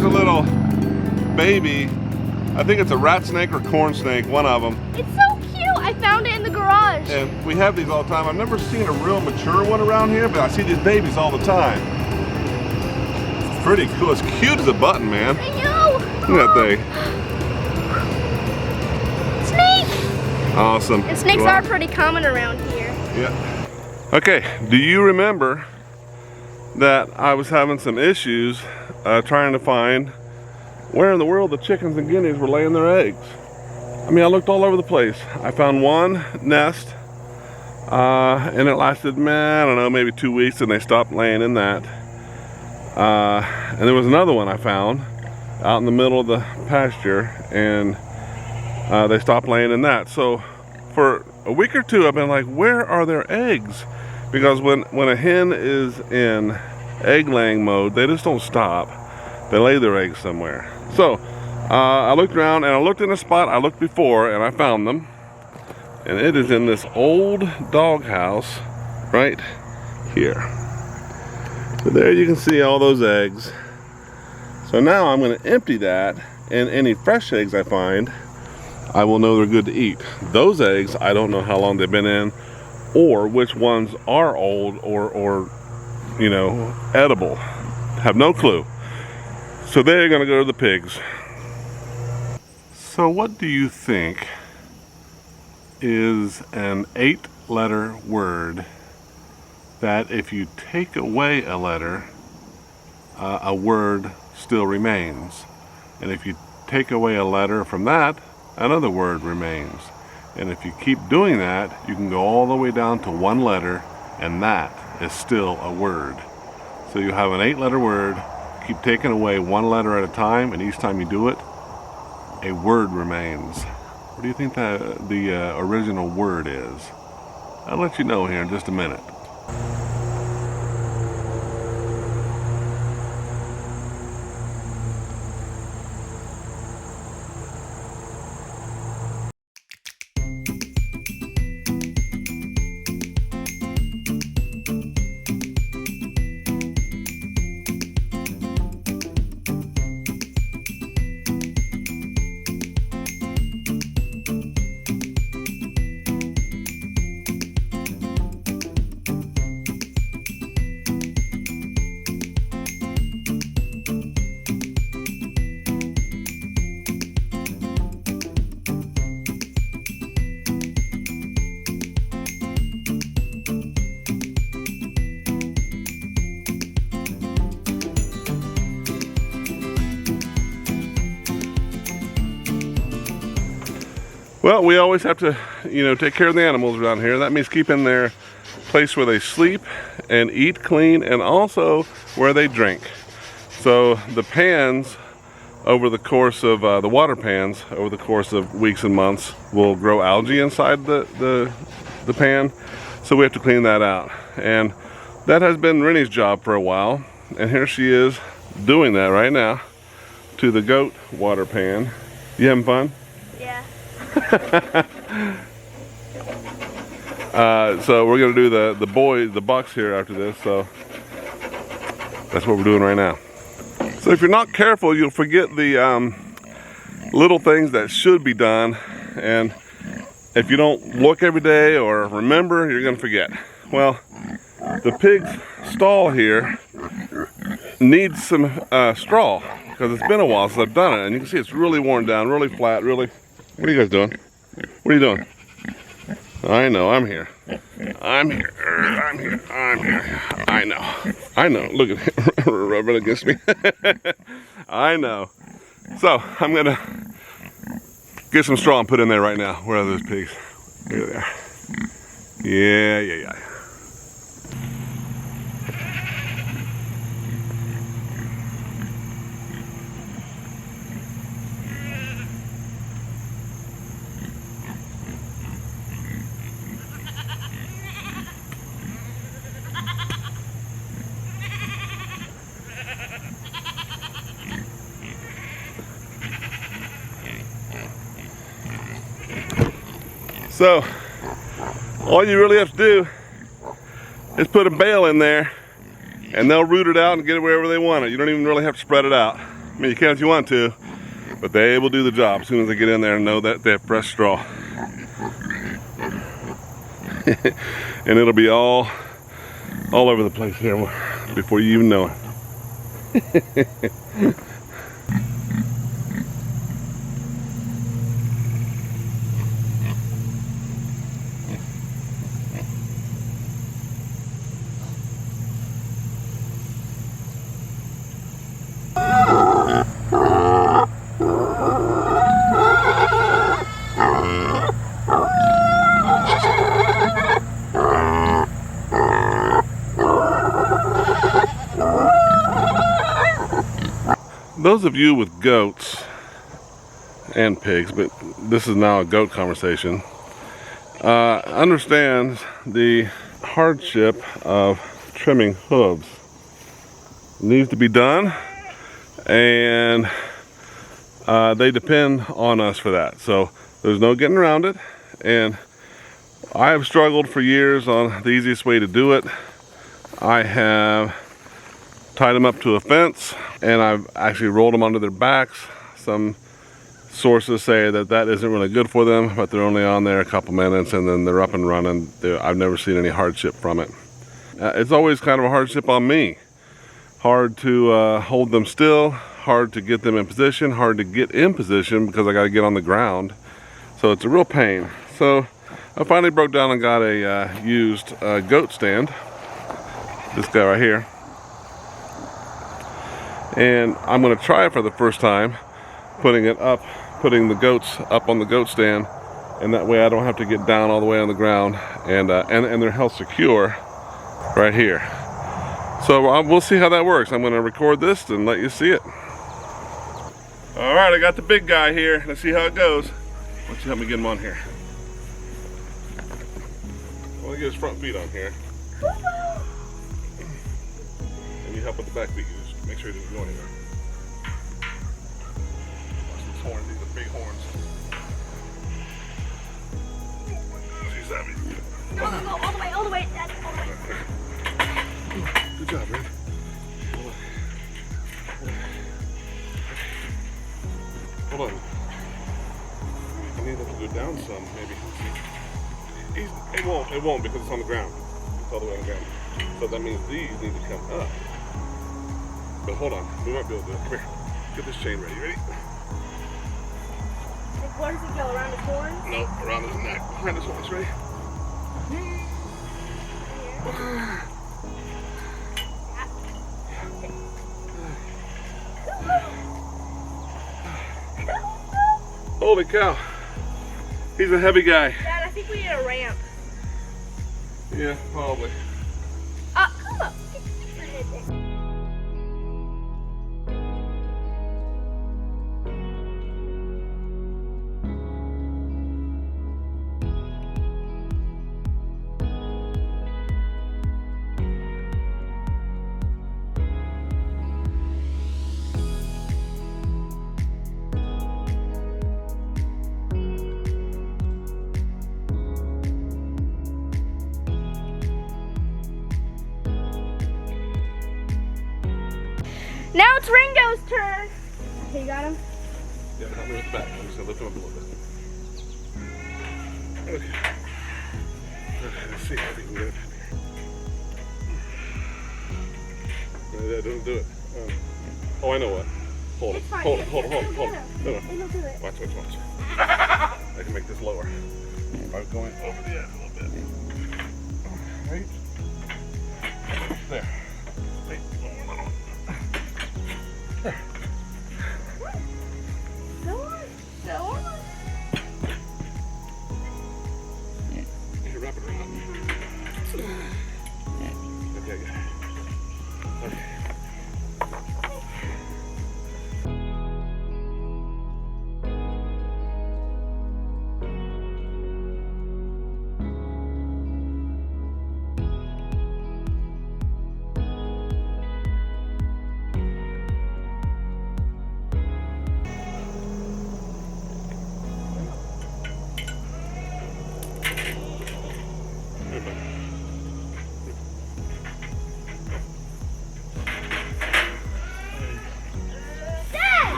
here's a little baby. I think it's a rat snake or corn snake, one of them. It's so cute. I found it in the garage. And we have these all the time. I've never seen a real mature one around here, but I see these babies all the time. It's pretty cool. It's cute as a button, man. I know. Look at that thing. Snake. Awesome. And snakes are pretty common around here. Yeah. Okay, do you remember that I was having some issues trying to find where in the world the chickens and guineas were laying their eggs? I mean, I looked all over the place. I found one nest, and it lasted, man, I don't know, maybe 2 weeks, and they stopped laying in that. And there was another one I found out in the middle of the pasture, and they stopped laying in that. So for a week or two, I've been like, where are their eggs? Because when a hen is in egg laying mode, they just don't stop. They lay their eggs somewhere. So I looked around, and I looked in a spot I looked before, and I found them. And it is in this old doghouse right here. So there you can see all those eggs. So now I'm going to empty that, and any fresh eggs I find, I will know they're good to eat. Those eggs, I don't know how long they've been in, or which ones are old or you know, edible. Have no clue. So they're gonna go to the pigs. So what do you think is an 8-letter word that if you take away a letter, a word still remains? And if you take away a letter from that, another word remains. And if you keep doing that, you can go all the way down to 1 letter, and that is still a word. So you have an 8-letter word, keep taking away 1 letter at a time, and each time you do it, a word remains. What do you think the original word is? I'll let you know here in just a minute. Well, we always have to, you know, take care of the animals around here. That means keeping their place where they sleep and eat clean, and also where they drink. So the pans, over the course of the water pans, over the course of weeks and months, will grow algae inside the pan. So we have to clean that out. And that has been Rennie's job for a while. And here she is doing that right now to the goat water pan. You having fun? Yeah. So we're gonna do the bucks here after this, so that's what we're doing right now. So if you're not careful, you'll forget the little things that should be done, and if you don't look every day or remember, you're gonna forget. Well, the pig's stall here needs some straw, because it's been a while since I've done it, and you can see it's really worn down, really flat, really. What are you guys doing? What are you doing? I know, I'm here. I'm here. I'm here. I'm here. I know. I know. Look at it rubbing against me. I know. So I'm gonna get some straw and put in there right now. Where are those pigs? There they are. Yeah. So, all you really have to do is put a bale in there, and they'll root it out and get it wherever they want it. You don't even really have to spread it out. I mean, you can if you want to, but they will do the job as soon as they get in there and know that they have fresh straw. And it'll be all over the place here before you even know it. Those of you with goats and pigs, but this is now a goat conversation, understand the hardship of trimming hooves. It needs to be done, and they depend on us for that. So there's no getting around it, and I have struggled for years on the easiest way to do it. I have tied them up to a fence, and I've actually rolled them onto their backs. Some sources say that that isn't really good for them, but they're only on there a couple minutes and then they're up and running. I've never seen any hardship from it. It's always kind of a hardship on me. Hard to hold them still, hard to get them in position, hard to get in position because I got to get on the ground. So it's a real pain. So I finally broke down and got a used goat stand. This guy right here. And I'm going to try it for the first time, putting the goats up on the goat stand, and that way I don't have to get down all the way on the ground, and they're held secure right here. So we'll see how that works. I'm going to record this and let you see it. All right, I got the big guy here. Let's see how it goes. Why don't you help me get him on here? I want to get his front feet on here. And you help with the back feet. Make sure he doesn't go anywhere. Watch these horns, these are big horns. She's happy. No, all the way, Dad, all the way. Good job, Rick. Hold on. I need him to go down some, maybe. It won't because it's on the ground. It's all the way on the ground. So that means these need to come up. But hold on, we might be able to do it. Come here, get this chain ready. Ready? Like, where does it go? Around his horns? No, around his neck. Behind his horns, ready? Holy cow. He's a heavy guy. Dad, I think we need a ramp. Yeah, probably. Come up. Now it's Ringo's turn. Okay, you got him? Yeah, help me with the back. I'm just going to lift him up a little bit. Okay. Let's see if we can get it in here. That doesn't do it. Oh, I know what. Hold it. Hold it. No. Watch. I can make this lower. I'm going over the edge a little bit. Right? There. Wait. There. Go on. Here, wrap it around. Okay, good. Okay.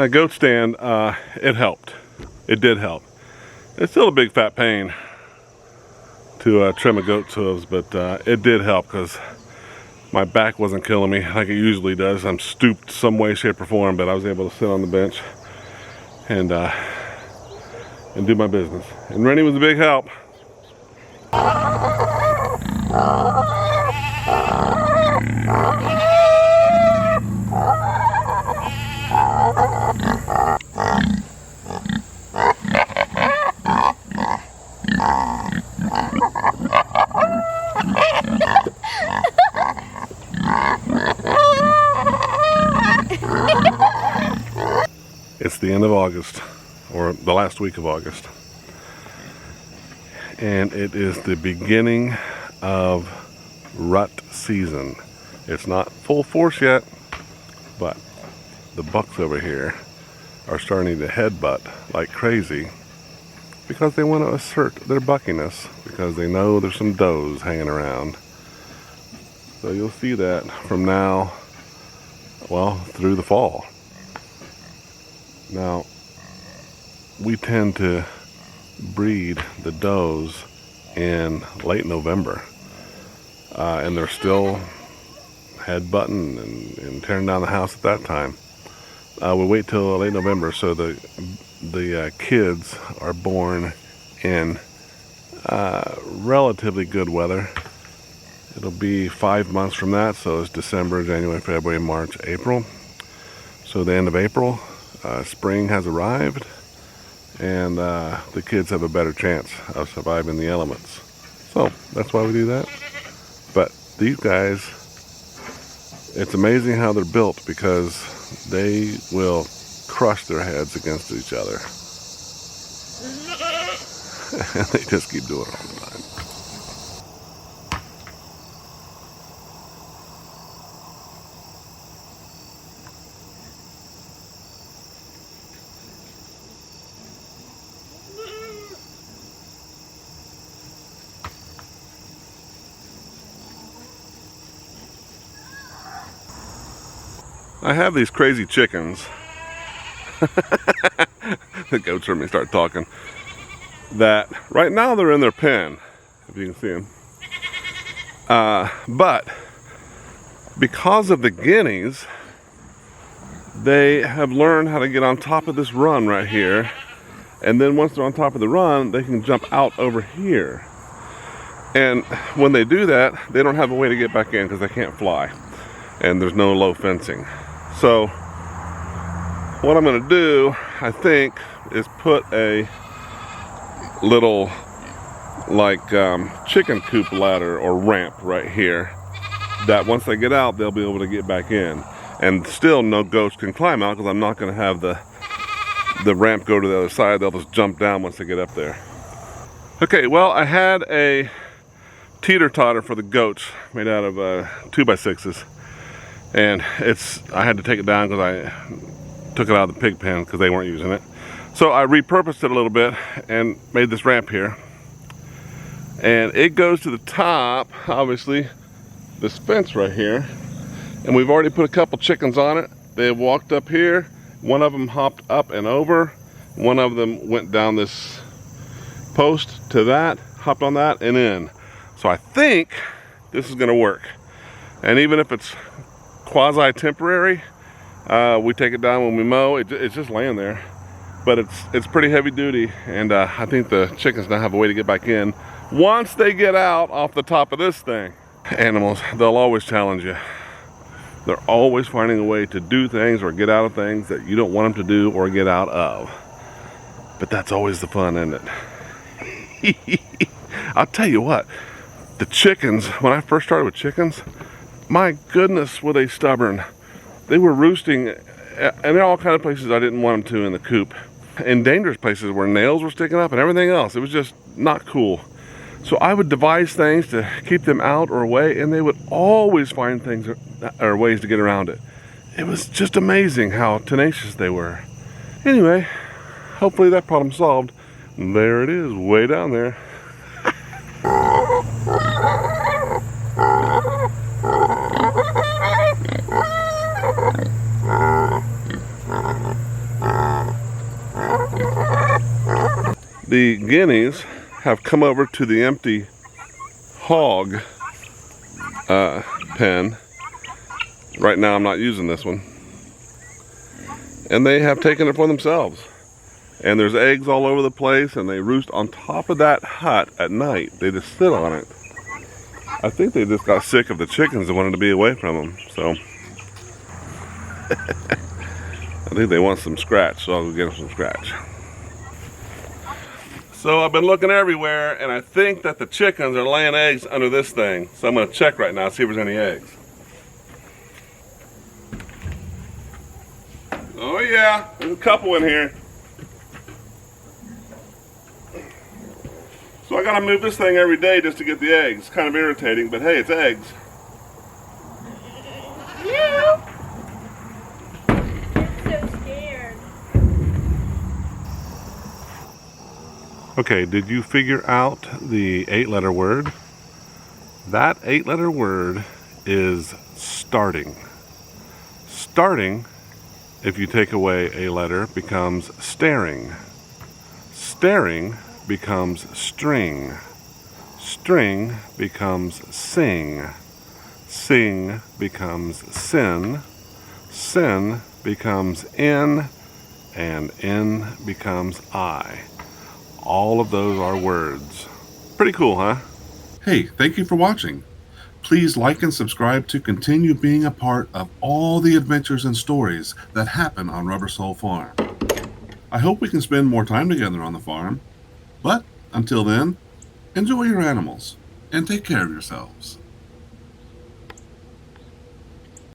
goat stand, it helped. It did help. It's still a big fat pain to trim a goat's hooves, but it did help because my back wasn't killing me like it usually does. I'm stooped some way, shape, or form, but I was able to sit on the bench and do my business. And Rennie was a big help. It's the end of August, or the last week of August, and it is the beginning of rut season. It's not full force yet, but the bucks over here are starting to headbutt like crazy because they want to assert their buckiness, because they know there's some does hanging around. So you'll see that from now, well, through the fall. Now, we tend to breed the does in late November, and they're still headbutting and tearing down the house at that time. We wait till late November, so the kids are born in relatively good weather. It'll be 5 months from that, so it's December, January, February, March, April. So the end of April, spring has arrived, and the kids have a better chance of surviving the elements. So that's why we do that. But these guys, it's amazing how they're built, because they will crush their heads against each other. And they just keep doing it all the time. I have these crazy chickens. The goats heard me start talking. That right now they're in their pen, if you can see them. But because of the guineas, they have learned how to get on top of this run right here. And then once they're on top of the run, they can jump out over here. And when they do that, they don't have a way to get back in because they can't fly. And there's no low fencing. So what I'm going to do, I think, is put a little chicken coop ladder or ramp right here, that once they get out, they'll be able to get back in. And still no goats can climb out, because I'm not going to have the ramp go to the other side. They'll just jump down once they get up there. Okay, well, I had a teeter-totter for the goats made out of 2x6s. And I had to take it down because I took it out of the pig pen because they weren't using it. So I repurposed it a little bit and made this ramp here. And it goes to the top, obviously, this fence right here. And we've already put a couple chickens on it. They walked up here. One of them hopped up and over. One of them went down this post to that, hopped on that, and in. So I think this is gonna work. And even if it's quasi-temporary, we take it down when we mow. It's just laying there, but it's pretty heavy duty, and I think the chickens now have a way to get back in once they get out off the top of this thing. Animals, they'll always challenge you. They're always finding a way to do things or get out of things that you don't want them to do or get out of. But that's always the fun, isn't it? I'll tell you what, the chickens, when I first started with chickens, my goodness, were they stubborn. They were roosting in all kind of places I didn't want them to in the coop. In dangerous places where nails were sticking up and everything else. It was just not cool. So I would devise things to keep them out or away, and they would always find things or ways to get around it. It was just amazing how tenacious they were. Anyway, hopefully that problem solved. There it is, way down there. The guineas have come over to the empty hog pen. Right now I'm not using this one. And they have taken it for themselves. And there's eggs all over the place, and they roost on top of that hut at night. They just sit on it. I think they just got sick of the chickens and wanted to be away from them. So I think they want some scratch, so I'll go get them some scratch. So I've been looking everywhere, and I think that the chickens are laying eggs under this thing. So I'm going to check right now, see if there's any eggs. Oh yeah, there's a couple in here. So I gotta move this thing every day just to get the eggs. It's kind of irritating, but hey, it's eggs. Yeah. I'm so scared. Okay, did you figure out the 8-letter word? That 8-letter word is starting. Starting, if you take away a letter, becomes staring. Staring becomes string. String becomes sing. Sing becomes sin. Sin becomes in. And in becomes I. All of those are words. Pretty cool, huh? Hey, thank you for watching. Please like and subscribe to continue being a part of all the adventures and stories that happen on Rubber Soul Farm. I hope we can spend more time together on the farm. But until then, enjoy your animals and take care of yourselves.